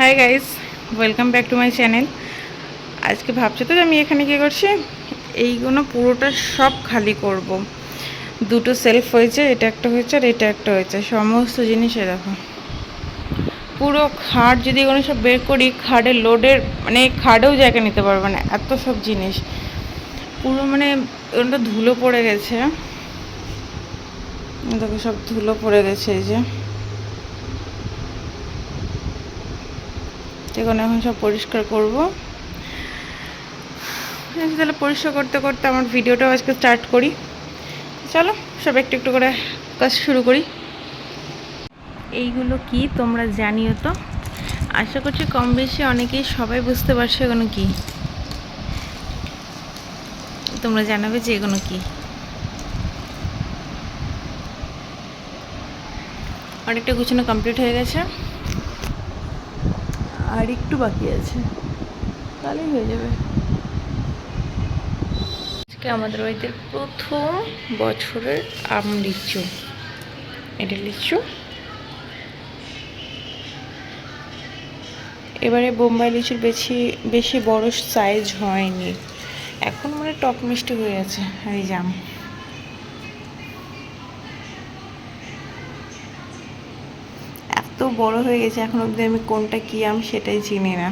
Hi guys, welcome back to my channel. আজকে ভাবছো তো যে আমি এখানে কী করছি, এইগুলো পুরোটা সব খালি করব। দুটো সেলফ হয়েছে, এটা একটা হয়েছে আর এটা একটা হয়েছে, সমস্ত জিনিসে দেখো পুরো খাট। যদি এগুলো সব বের করি, খাটের লোডের মানে খাটেও জায়গা নিতে পারবে না, এত সব জিনিস পুরো মানে এগুলো ধুলো পড়ে গেছে। দেখো সব ধুলো পড়ে গেছে, এই যে এগুলো এখন সব পরিষ্কার করবো। তাহলে পরিষ্কার করতে করতে আমার ভিডিওটাও আজকে স্টার্ট করি। চলো সব একটু একটু করে কাজ শুরু করি। এইগুলো কি তোমরা জানিও তো, আশা করছি কম বেশি অনেকেই সবাই বুঝতে পারছো এগুলো কি। তোমরা জানাবে যে এগুলো কি। অনেকটা গুছানো কমপ্লিট হয়ে গেছে, আর একটু বাকি আছে, তাহলেই হয়ে যাবে। আজকে আমাদের বাড়িতে প্রথম বছরের আম লিচু। এটা লিচু, এবারে বোম্বাই লিচুর বেশি বড় সাইজ হয়নি, এখন মানে টক মিষ্টি হয়ে আছে। আর এই জাম এত বড় হয়ে গেছে, এখন অবধি আমি কোনটা কি আম সেটাই চিনি না।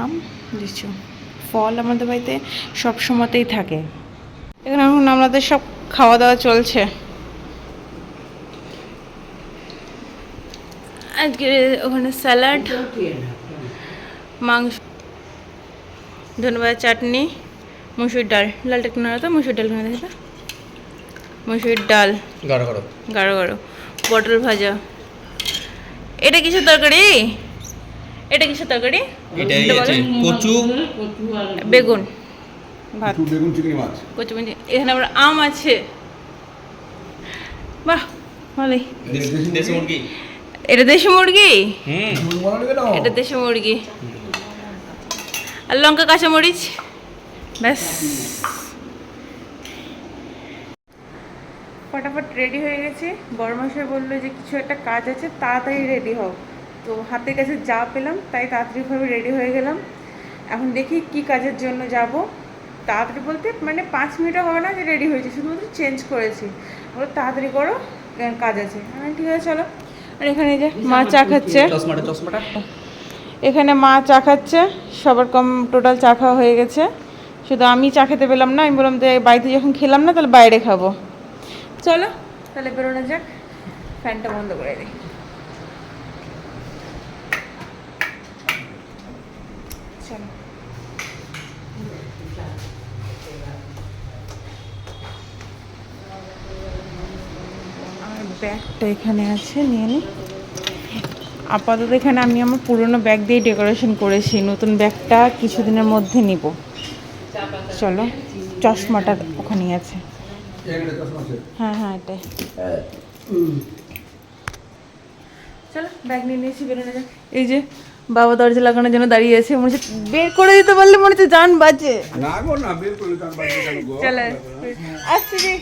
আম লিচু ফল আমাদের বাড়িতে সব সময়তেই থাকে। এখানে এখন আমাদের সব খাওয়া দাওয়া চলছে। আজকে ওখানে স্যালাড, মাংস, ধন্যবাদ, চাটনি, মুসুর ডাল। ডালটা একটু নাড়া তো, মুসুর ডাল কিনে দেখে, মুসুর ডাল গাঢ় গাঢ় গাঢ়, পটল ভাজা। এটা কিসের তরকারি? এটা কিসের তরকারি? কচু, বেগুন ভাত, বেগুন, চিংড়ি মাছ, কচু। এখানে আবার আম আছে, বাহ ভালোই। দেশি মুরগি। এটা দেশি মুরগি, এটা দেশি মুরগি। আর লঙ্কা, কাঁচামরিচ, ব্যাস। ফটাফট রেডি হয়ে গেছি। বড়মশাই বললো যে কিছু একটা কাজ আছে, তাড়াতাড়ি রেডি হও। তো হাতের কাছে যা পেলাম তাই তাড়াতাড়িভাবে রেডি হয়ে গেলাম। এখন দেখি কি কাজের জন্য যাব। তাড়াতাড়ি বলতে মানে 5 মিনিটও হবে না যে রেডি হয়েছি, শুধুমাত্র চেঞ্জ করেছি। বলো তাড়াতাড়ি করো, কাজ আছে। ঠিক আছে চলো। আর এখানে যে মা চা খাচ্ছে, এখানে মা চা খাচ্ছে। সবার টোটাল চা খাওয়া হয়ে গেছে, শুধু আমি চা খেতে পেলাম না। আমি বললাম যে বাড়িতে যখন খেলাম না, তাহলে বাইরে খাবো। চলো তাহলে বেরোনো যাক। ফ্যানটা বন্ধ করে দিই। চলো, আমার ব্যাগটা এখানে আছে, নিয়ে নিই। আপাতত এখানে আমি আমার পুরনো ব্যাগ দিয়ে ডেকোরেশন করেছি, নতুন ব্যাগটা কিছুদিনের মধ্যে নিব। চলো, চশমাটা ওখানেই আছে। হ্যাঁ হ্যাঁ, এটাই। চলো ব্যাগ নিয়ে নিয়েছি, বেরোনো যাক। এই যে বাবা দরজা লাগানোর জন্য দাঁড়িয়ে আছে, মনে হচ্ছে বের করে দিতে পারলে মনে হচ্ছে জান বাজে। চলো আসছি রে।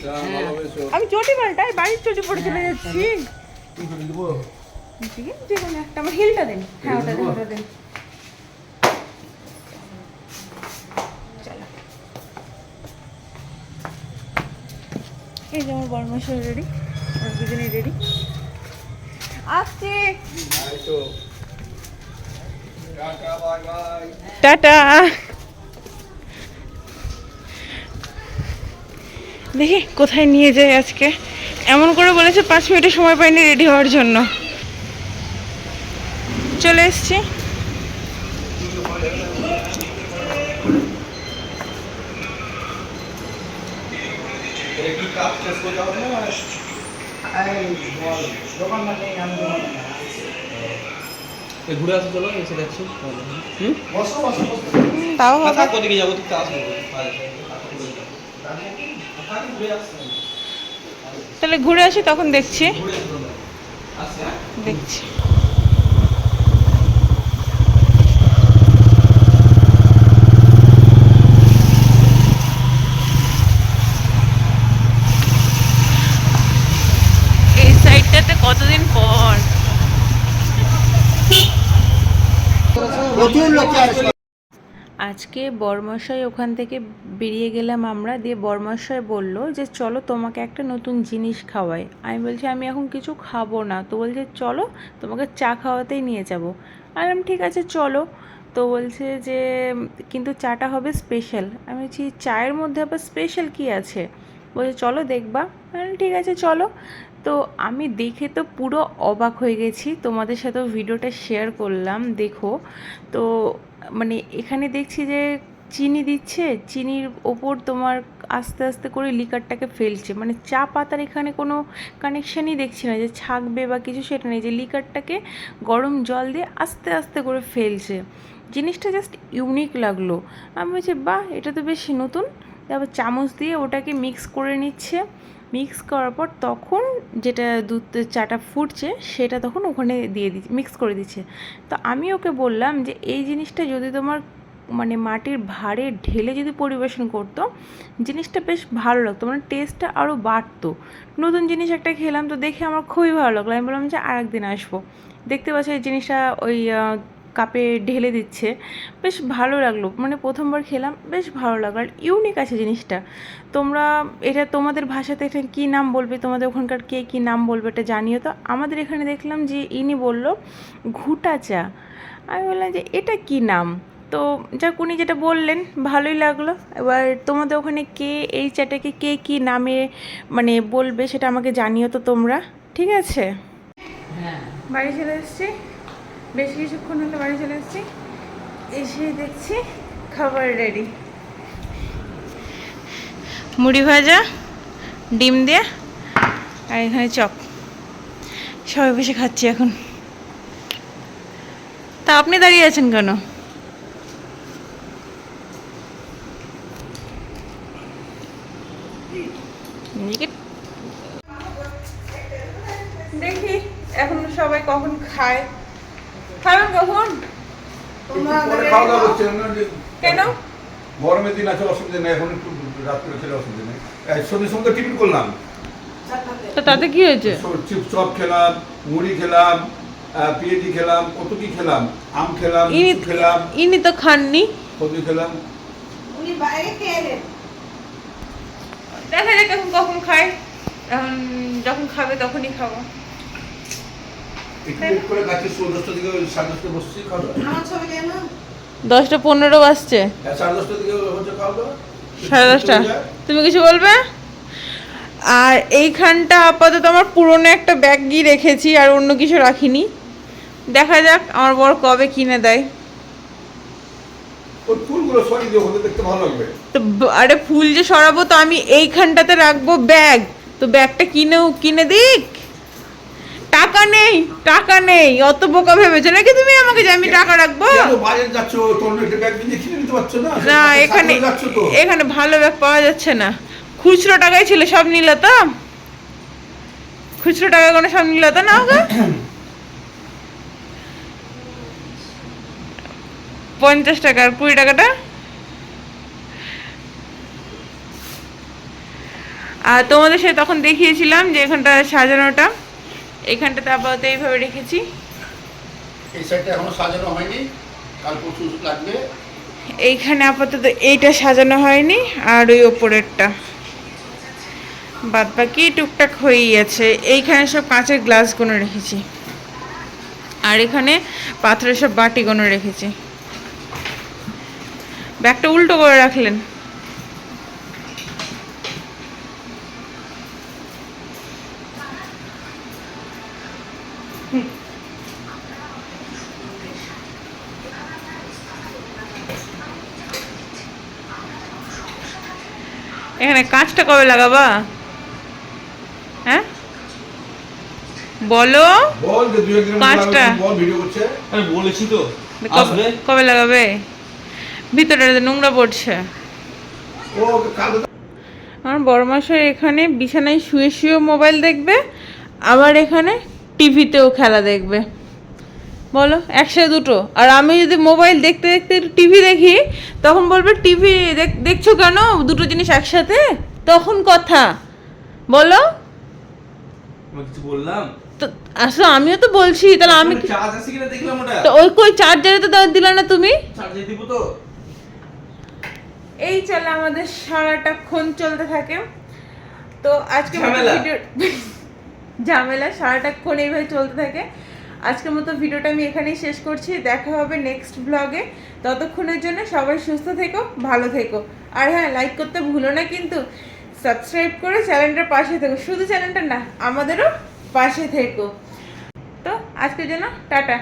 আমি চটি পাল্টাই, বাড়ির চটি পরে চলে যাচ্ছি। যে কোনো একটা, আমার হিলটা দিন। হ্যাঁ ওটা দিন, ওটা দিন। চলো, এই যে আমার বড়মশাই রেডি, আর দুজনেই রেডি। আসছি, টাটা। দেখি কোথায় নিয়ে যায় আজকে। এমন করে বলেছে 5 মিনিটের সময় পাইনি রেডি হওয়ার জন্য। চলে এসছি। ঘুরে আসো, চলো এসে যাচ্ছি। তাও হবে। কোথায় যাবো? তুই আসবো, তাহলে ঘুরে আসি, তখন দেখছি। দেখছি। এই সাইডটা ভিডিওতে কতদিন পর। আজকে বরমশাই ওখান থেকে বেরিয়ে গেলাম আমরা, দিয়ে বরমশাই বলল যে চলো তোমাকে একটা নতুন জিনিস খাওয়াই। আমি বলছি আমি এখন কিছু খাবো না, তো বলছে চলো তোমাকে চা খাওয়াতেই নিয়ে যাবো। আমি বললাম ঠিক আছে চলো। তো বলছে যে কিন্তু চাটা হবে স্পেশাল। আমি বলছি চায়ের মধ্যে আবার স্পেশাল কী আছে? বলছে চলো দেখবা। আমি বললাম ঠিক আছে চলো। তো আমি দেখে তো পুরো অবাক হয়ে গেছি, তোমাদের সাথেও ভিডিওটা শেয়ার করলাম দেখো। তো মানে এখানে দেখছি যে চিনি দিচ্ছে, চিনির ওপর তোমার আস্তে আস্তে করে লিকারটাকে ফেলছে, মানে চা পাতার এখানে কোনো কানেকশানই দেখছি না যে ছাকবে বা কিছু, সেটা নেই, যে লিকারটাকে গরম জল দিয়ে আস্তে আস্তে করে ফেলছে। জিনিসটা জাস্ট ইউনিক লাগলো। আমি বলছি বাহ, এটা তো বেশ নতুন। তারপর চামচ দিয়ে ওটাকে মিক্স করে নিচ্ছে, মিক্স করার পর তখন যেটা দুধ চাটা ফুটছে সেটা তখন ওখানে দিয়ে দিচ্ছে, মিক্স করে দিচ্ছে। তো আমি ওকে বললাম যে এই জিনিসটা যদি তোমার মানে মাটির ভাঁড়ে ঢেলে যদি পরিবেশন করতো, জিনিসটা বেশ ভালো লাগতো, মানে টেস্টটা আরও বাড়তো। নতুন জিনিস একটা খেলাম, তো দেখে আমার খুবই ভালো লাগলো। আমি বললাম যে আরেকদিন আসবো। দেখতে পাচ্ছি এই জিনিসটা ওই কাপে ঢেলে দিচ্ছে, বেশ ভালো লাগলো। মানে প্রথমবার খেলাম, বেশ ভালো লাগলো, আর ইউনিক আছে জিনিসটা। তোমরা এটা তোমাদের ভাষাতে এটা কী নাম বলবে, তোমাদের ওখানকার কে কী নাম বলবে এটা জানিও তো। আমাদের এখানে দেখলাম যে ইনি বলল ঘুটা চা। আমি বললাম যে এটা কী নাম? তো যাক উনি যেটা বললেন ভালোই লাগলো। এবার তোমাদের ওখানে কে এই চাটাকে কে কী নামে মানে বলবে সেটা আমাকে জানিও তো তোমরা, ঠিক আছে? হ্যাঁ, বাড়ি চলে এসেছি, বেশ কিছুক্ষণ হলো বাড়ি চলে এসেছি। এসে দেখছি খাবার রেডি, মুড়ি ভাজা, ডিম দিয়ে, আর এখানে চপ। সবাই বসে খাচ্ছি এখন। তা আপনি দাঁড়িয়ে আছেন কেন? দেখি এখন সবাই কখন খায়, খাবেন কখন? কেন? গরমের দিন আছে, অসুবিধা নেই, এখন একটু রাত্রে ছেলে অসুবিধা নেই। সন্ধ্যের সঙ্গে টিফিন করলাম, তো তাতে কি হয়েছে? চপ খেলাম, মুড়ি খেলাম, পেঁয়াজি খেলাম, কত কি খেলাম, আম খেলাম, লিচু খেলাম। ইনি তো খাননি। কত খেলাম, উনি বাইরে খেয়ে নেন। দেখা যাক এখন কখন খায়, এখন যখন খাবে তখনই খাবো। একটু লেট করে গাছের 10টার দিকে 10:30 বসছি, খাওয়া আমার ছবি কেন? 10:15 বাজছে। 10:30 দিকে হচ্ছে খাওয়া দাওয়া। 10:30। তুমি কিছু বলবে? আর এইখানটা আপাতত আমার পুরনো একটা ব্যাগ গিয়ে রেখেছি, আর অন্য কিছু রাখিনি। দেখা যাক আমার বর কবে কিনে দেয়। ওই ফুলগুলো সরিয়ে দিয়ে হতে দেখতে ভালো লাগবে। তো আরে ফুল যে সরাবো, তো আমি এইখানটাতে রাখবো ব্যাগ, তো ব্যাগটা কিনে দিক। টাকা নেই, টাকা নেই, অত বোকা ভেবেছো নাকি তুমি আমাকে যে আমি টাকা রাখবো? কেন বাইরে যাচ্ছ, তোর একটা ব্যাগ কিনে কিনে নিতে পারছো না? না, এখানে ভালো ব্যাগ পাওয়া যাচ্ছে না। খুচরো টাকাই ছিল, সব নিল তো। খুচরো টাকা কোনো সব নিল তো না ওকে। 50 টাকা আর 20 টাকাটা। আর তোমাদের সাথে তখন দেখিয়েছিলাম যে এখানটা সাজানোটা, এখানটাতে আপাতত এইভাবে রেখেছি। এই সাইডটা এখনো সাজানো হয়নি, কাল পরশু লাগবে। এইখানে আপাতত এইটা সাজানো হয়নি, আর ওই ওপরেরটা বাদ বাকি টুকটাক হয়েই আছে। এইখানে সব কাঁচের গ্লাসগুলো রেখেছি, আর এখানে পাথরের সব বাটিগুলো রেখেছি। ব্যাগটা উল্টো করে রাখলেন। এখানে কাঁচটা কবে লাগাবা? হ্যাঁ বলো। বল যে 2-1 দিন পাঁচটা। বল, ভিডিও করছে। আমি বলেছি তো আসবে। কবে লাগাবে? ভিতরে নোংরা পড়ছে। ও কাল আমার বড়মাসের এখানে বিছানায় শুয়ে শুয়ে মোবাইল দেখবে, আবার এখানে টিভিতেও খেলা দেখবে। বলো একসাথে দুটো। আর আমি যদি মোবাইল দেখতে দেখতে টিভি দেখি, তখন বলবে টিভি দেখছো কেন, দুটো জিনিস একসাথে, তখন কথা বলো। আমি কিছু বললাম? আসলে আমিও তো বলছি, তাহলে আমি চার্জ আছে কিনা দেখলাম ওটা। তো ওই কই চার্জারে তো দিল না তুমি। চার্জে দিব তো। এই চলে আমাদের সারাটাক্ষণ চলতে থাকে। তো আজকে ঝামেলা। ঝামেলা সারাটাক্ষণ এইভাবে চলতে থাকে। আজকের মতো ভিডিওটা আমি এখানেই শেষ করছি। দেখা হবে নেক্সট ব্লগে। ততক্ষণের জন্য সবাই সুস্থ থেকো, ভালো থেকো। আর হ্যাঁ, লাইক করতে ভুলো না কিন্তু। সাবস্ক্রাইব করে চ্যানেলটার পাশে থেকো, শুধু চ্যানেলটা না, আমাদেরও পাশে থেকো। তো আজকের জন্য টাটা।